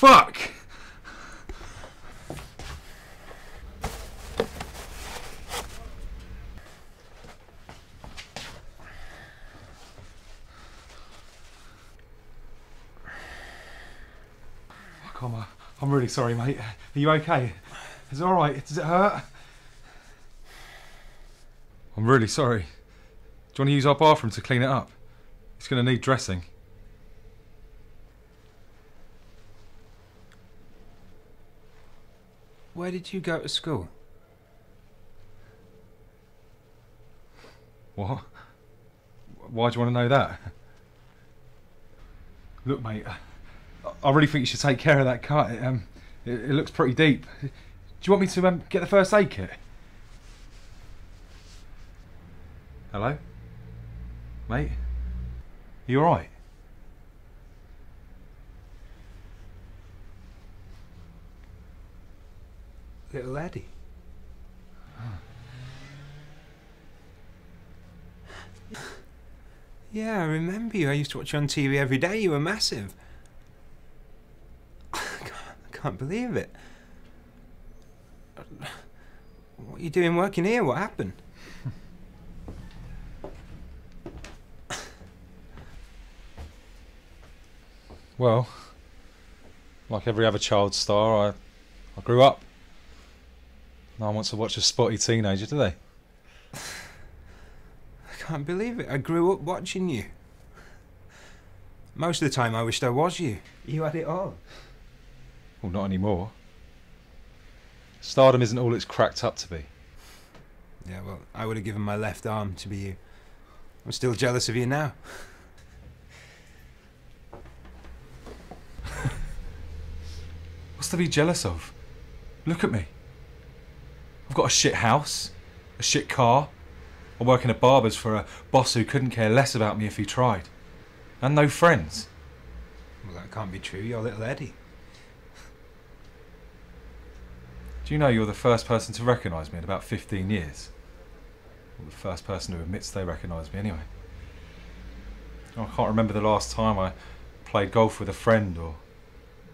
Fuck! I'm really sorry, mate. Are you okay? Is it alright? Does it hurt? I'm really sorry. Do you want to use our bathroom to clean it up? It's going to need dressing. Where did you go to school? What? Why do you want to know that? Look, mate, I really think you should take care of that cut. It looks pretty deep. Do you want me to get the first aid kit? Hello? Mate? Are you alright? Little Eddie. Yeah, I remember you. I used to watch you on TV every day. You were massive. I can't believe it. What are you doing working here? What happened? Well, like every other child star, I grew up. No one wants to watch a spotty teenager, do they? I can't believe it. I grew up watching you. Most of the time I wished I was you. You had it all. Well, not anymore. Stardom isn't all it's cracked up to be. Yeah, well, I would have given my left arm to be you. I'm still jealous of you now. What's to be jealous of? Look at me. I've got a shit house, a shit car. I work in a barber's for a boss who couldn't care less about me if he tried. And no friends. Well, that can't be true. You're little Eddie. Do you know you're the first person to recognise me in about 15 years? Well, the first person who admits they recognise me anyway. I can't remember the last time I played golf with a friend or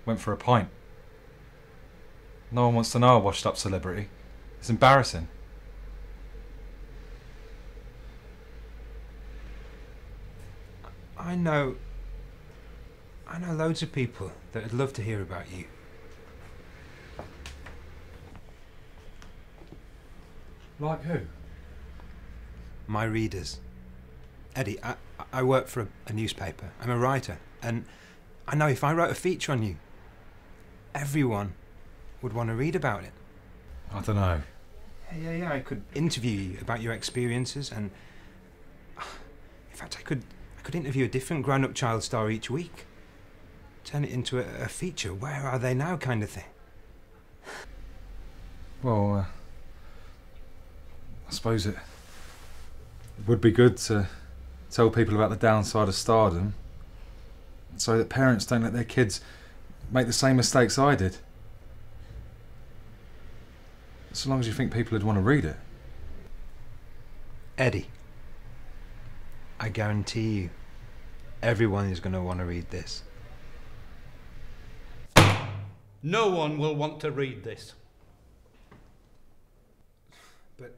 went for a pint. No one wants to know a washed up celebrity. It's embarrassing. I know loads of people that would love to hear about you. Like who? My readers. Eddie, I work for a newspaper. I'm a writer. And I know if I wrote a feature on you, everyone would want to read about it. I don't know. Yeah, I could interview you about your experiences and... In fact, I could interview a different grown-up child star each week. Turn it into a feature. Where are they now kind of thing. Well, I suppose it would be good to tell people about the downside of stardom so that parents don't let their kids make the same mistakes I did. So long as you think people would want to read it. Eddie, I guarantee you, everyone is going to want to read this. No one will want to read this. But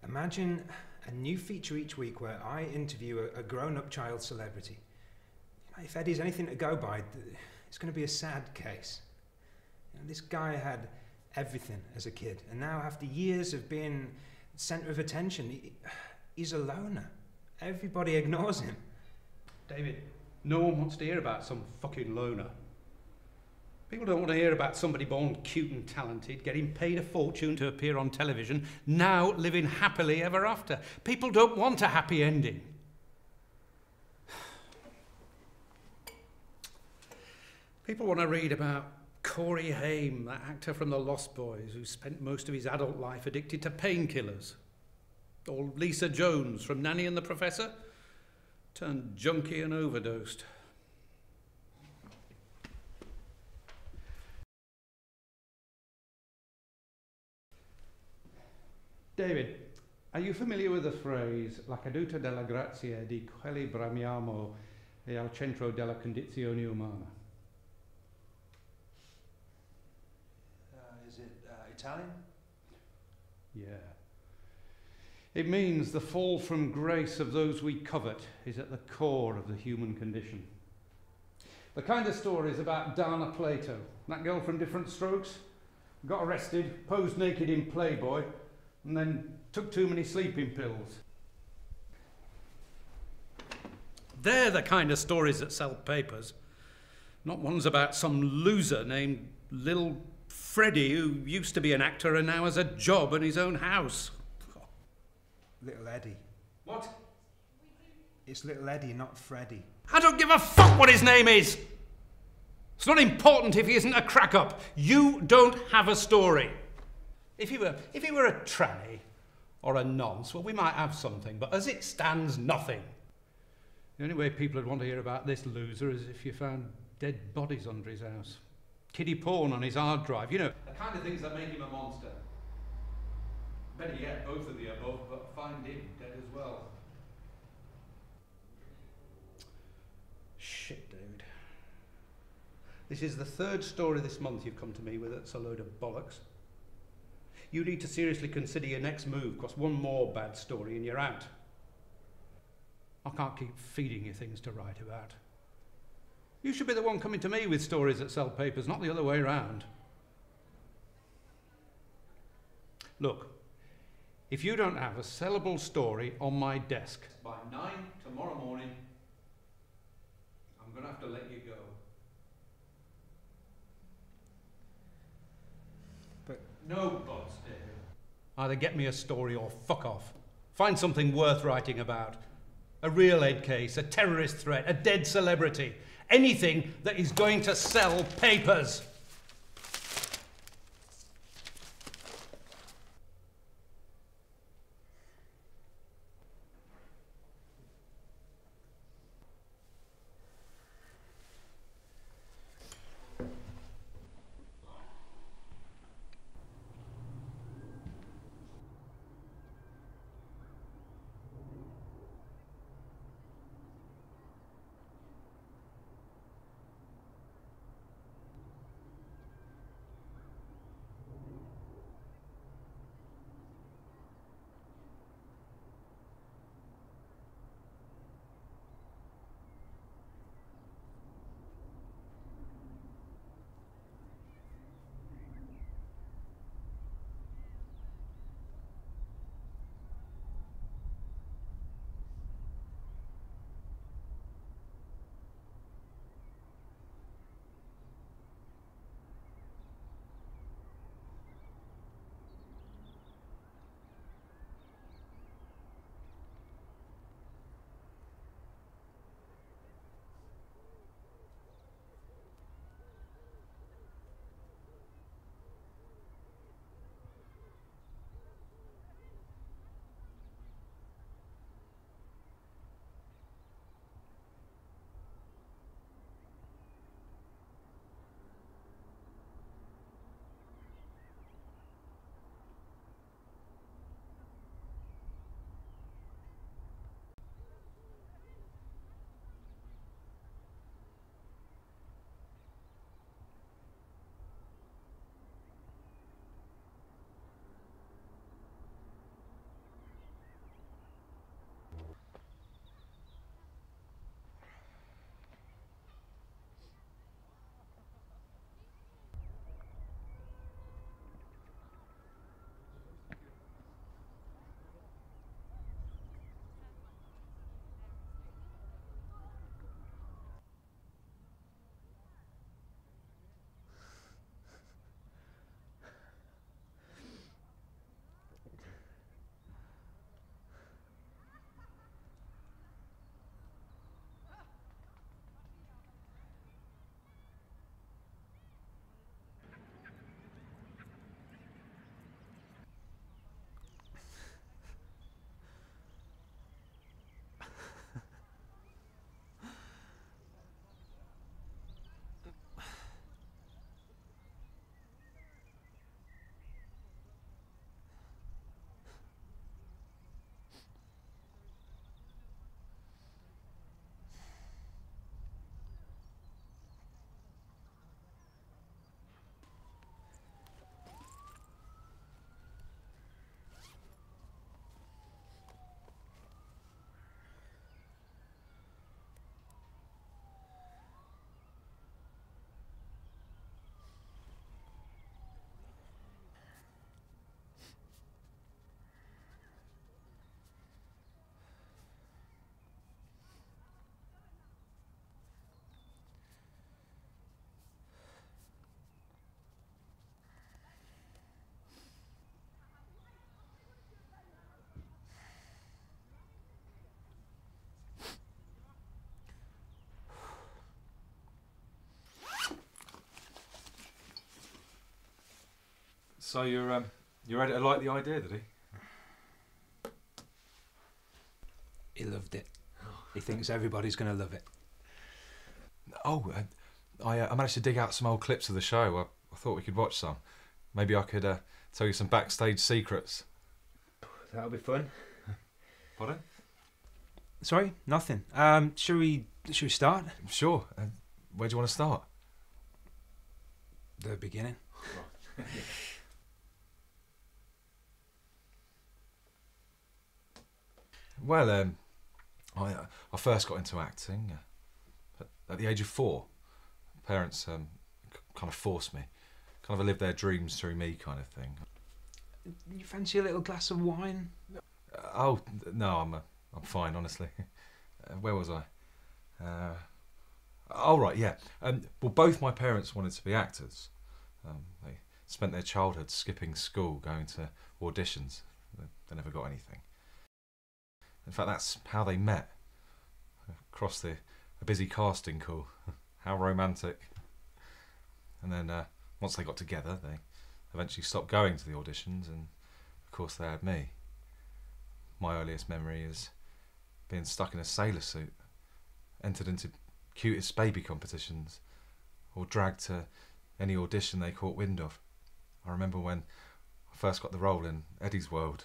imagine a new feature each week where I interview a grown-up child celebrity. If Eddie's anything to go by, it's going to be a sad case. This guy had everything as a kid, and now after years of being centre of attention, he's a loner. Everybody ignores him. David, no one wants to hear about some fucking loner. People don't want to hear about somebody born cute and talented, getting paid a fortune to appear on television, now living happily ever after. People don't want a happy ending. People want to read about Corey Haim, that actor from The Lost Boys, who spent most of his adult life addicted to painkillers. Or Lisa Jones from Nanny and the Professor, turned junkie and overdosed. David, are you familiar with the phrase la caduta della grazia di quelli bramiamo e al centro della condizione umana? telling? Yeah. It means the fall from grace of those we covet is at the core of the human condition. The kind of stories about Dana Plato, that girl from Different Strokes, got arrested, posed naked in Playboy, and then took too many sleeping pills. They're the kind of stories that sell papers, not ones about some loser named Lil Freddie who used to be an actor and now has a job and his own house. Little Eddie. What? It's Little Eddie, not Freddie. I don't give a fuck what his name is! It's not important if he isn't a crack-up. You don't have a story. If he were a tranny or a nonce, well, we might have something, but as it stands, nothing. The only way people would want to hear about this loser is if you found dead bodies under his house. Kiddie porn on his hard drive. You know, the kind of things that make him a monster. Better yet, both of the above, but find him dead as well. Shit, David. This is the third story this month you've come to me with that's a load of bollocks. You need to seriously consider your next move, because one more bad story and you're out. I can't keep feeding you things to write about. You should be the one coming to me with stories that sell papers, not the other way around. Look, if you don't have a sellable story on my desk by 9 tomorrow morning, I'm going to have to let you go. But no buts, David. Either get me a story or fuck off. Find something worth writing about. A real head case, a terrorist threat, a dead celebrity. Anything that is going to sell papers. So your editor liked the idea, did he? He loved it. He thinks everybody's going to love it. Oh, I managed to dig out some old clips of the show. I thought we could watch some. Maybe I could tell you some backstage secrets. That'll be fun. Pardon? Sorry, nothing. Should we start? Sure. Where do you want to start? The beginning. Well, I first got into acting at the age of 4. Parents kind of forced me, kind of lived their dreams through me, kind of thing. You fancy a little glass of wine? Oh no, I'm fine, honestly. Where was I? Oh right, yeah. Well, both my parents wanted to be actors. They spent their childhood skipping school, going to auditions. They never got anything. In fact, that's how they met. Across a busy casting call. How romantic. And then once they got together, they eventually stopped going to the auditions, and of course they had me. My earliest memory is being stuck in a sailor suit, entered into cutest baby competitions, or dragged to any audition they caught wind of. I remember when I first got the role in Eddie's World,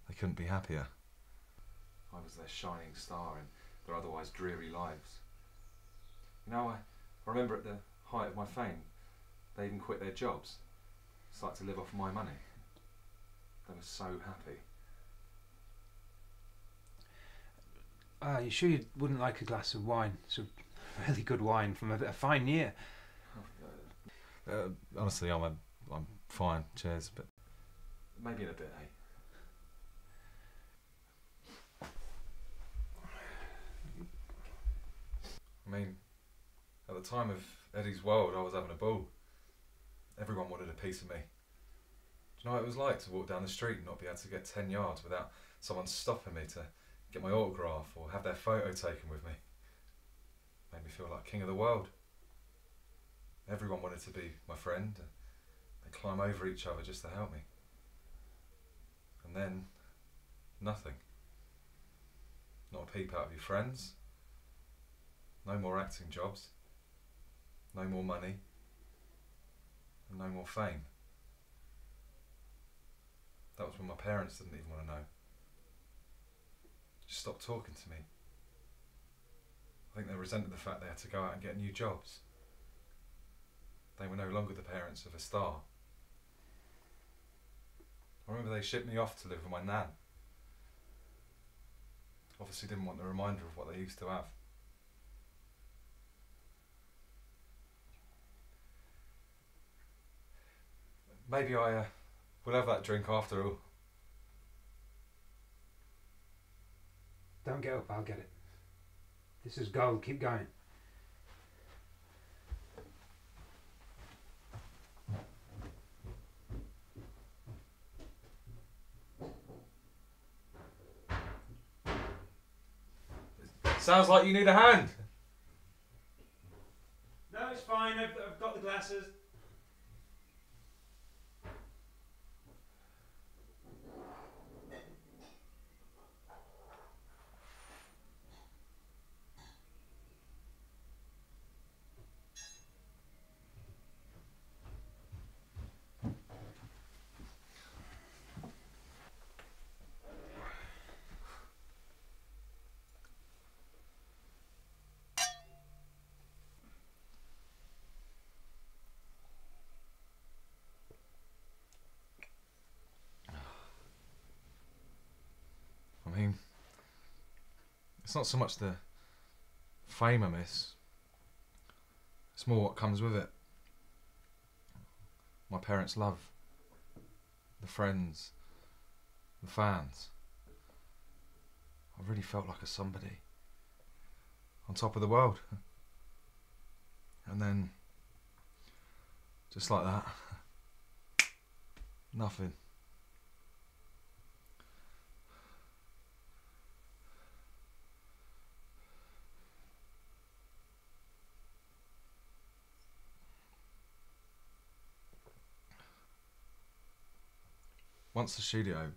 they couldn't be happier. I was their shining star in their otherwise dreary lives. You know, I remember at the height of my fame, they even quit their jobs, started to live off my money. They were so happy. You sure you wouldn't like a glass of wine? It's a really good wine from a fine year. Honestly, I'm fine, cheers, but maybe in a bit, eh? I mean, at the time of Eddie's World, I was having a ball. Everyone wanted a piece of me. Do you know what it was like to walk down the street and not be able to get 10 yards without someone stopping me to get my autograph or have their photo taken with me? Made me feel like king of the world. Everyone wanted to be my friend. They climb over each other just to help me. And then, nothing. Not a peep out of your friends. No more acting jobs. No more money. And no more fame. That was when my parents didn't even want to know. Just stopped talking to me. I think they resented the fact they had to go out and get new jobs. They were no longer the parents of a star. I remember they shipped me off to live with my nan. Obviously didn't want the reminder of what they used to have. Maybe I will have that drink after all. Don't get up, I'll get it. This is gold, keep going. Sounds like you need a hand. No, it's fine, I've got the glasses. I mean, it's not so much the fame I miss, it's more what comes with it. My parents' love, the friends, the fans. I really felt like a somebody, on top of the world. And then, just like that, nothing. once the studio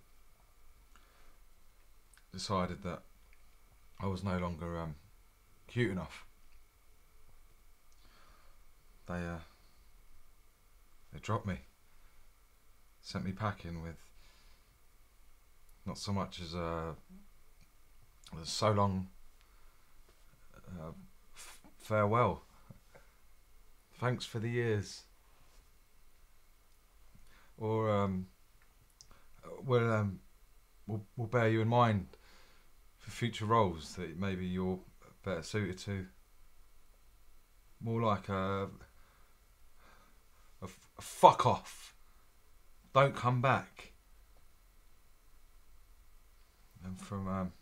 decided that I was no longer cute enough, they dropped me, sent me packing with not so much as so long farewell. Thanks for the years. Or we'll bear you in mind for future roles that maybe you're better suited to. More like a fuck off. Don't come back. And from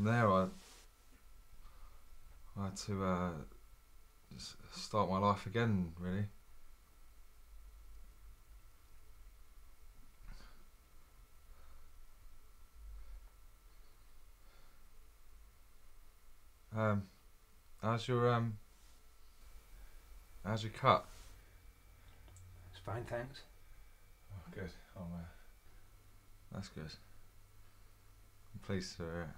there, I had to just start my life again, really. How's your cut? It's fine, thanks. Oh, good. Oh, that's good. I'm pleased to hear it.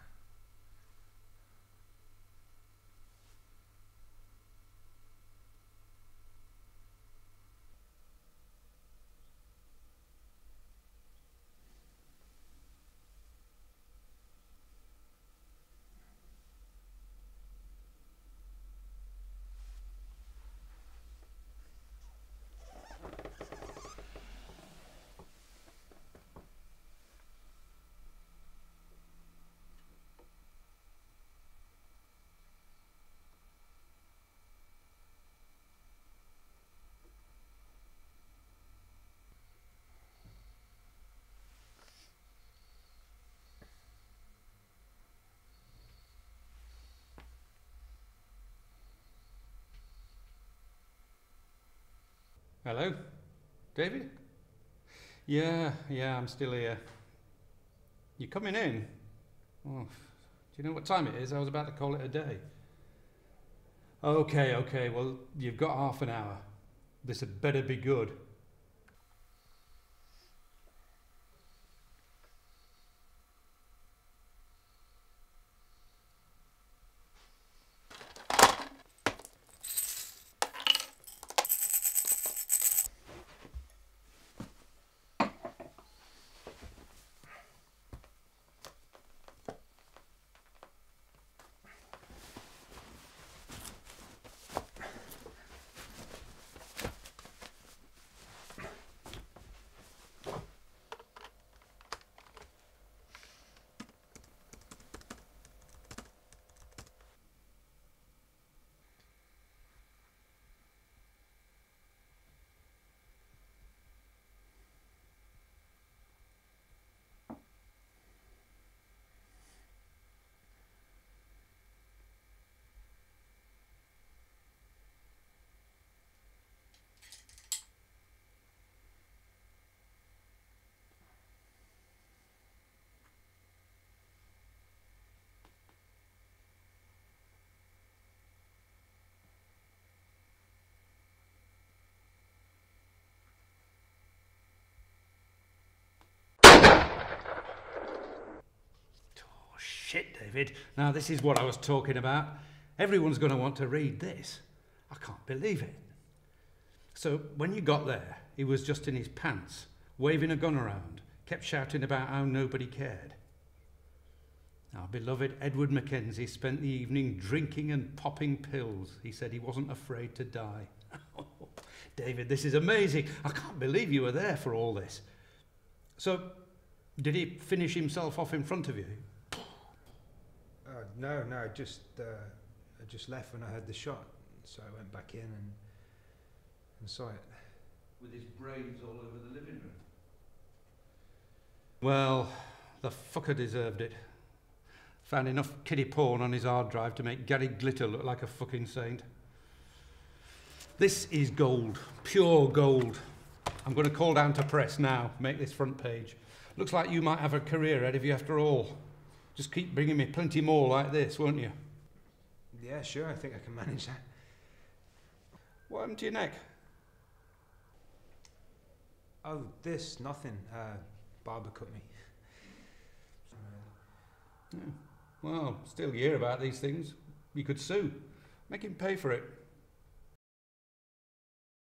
Hello? David? Yeah, I'm still here. You coming in? Oh, do you know what time it is? I was about to call it a day. Okay, well, you've got half an hour. This had better be good. Shit, David. Now, this is what I was talking about. Everyone's going to want to read this. I can't believe it. So, when you got there, he was just in his pants, waving a gun around, kept shouting about how nobody cared. Our beloved Edward Mackenzie spent the evening drinking and popping pills. He said he wasn't afraid to die. David, this is amazing. I can't believe you were there for all this. So, did he finish himself off in front of you? No, I just left when I heard the shot, so I went back in and saw it. With his brains all over the living room. Well, the fucker deserved it. Found enough kiddie porn on his hard drive to make Gary Glitter look like a fucking saint. This is gold, pure gold. I'm going to call down to press now, make this front page. Looks like you might have a career ahead of you after all. Just keep bringing me plenty more like this, won't you? Yeah, sure, I think I can manage that. What happened to your neck? Oh, this, nothing. Barber cut me. Yeah. Well, still you hear about these things. You could sue. Make him pay for it.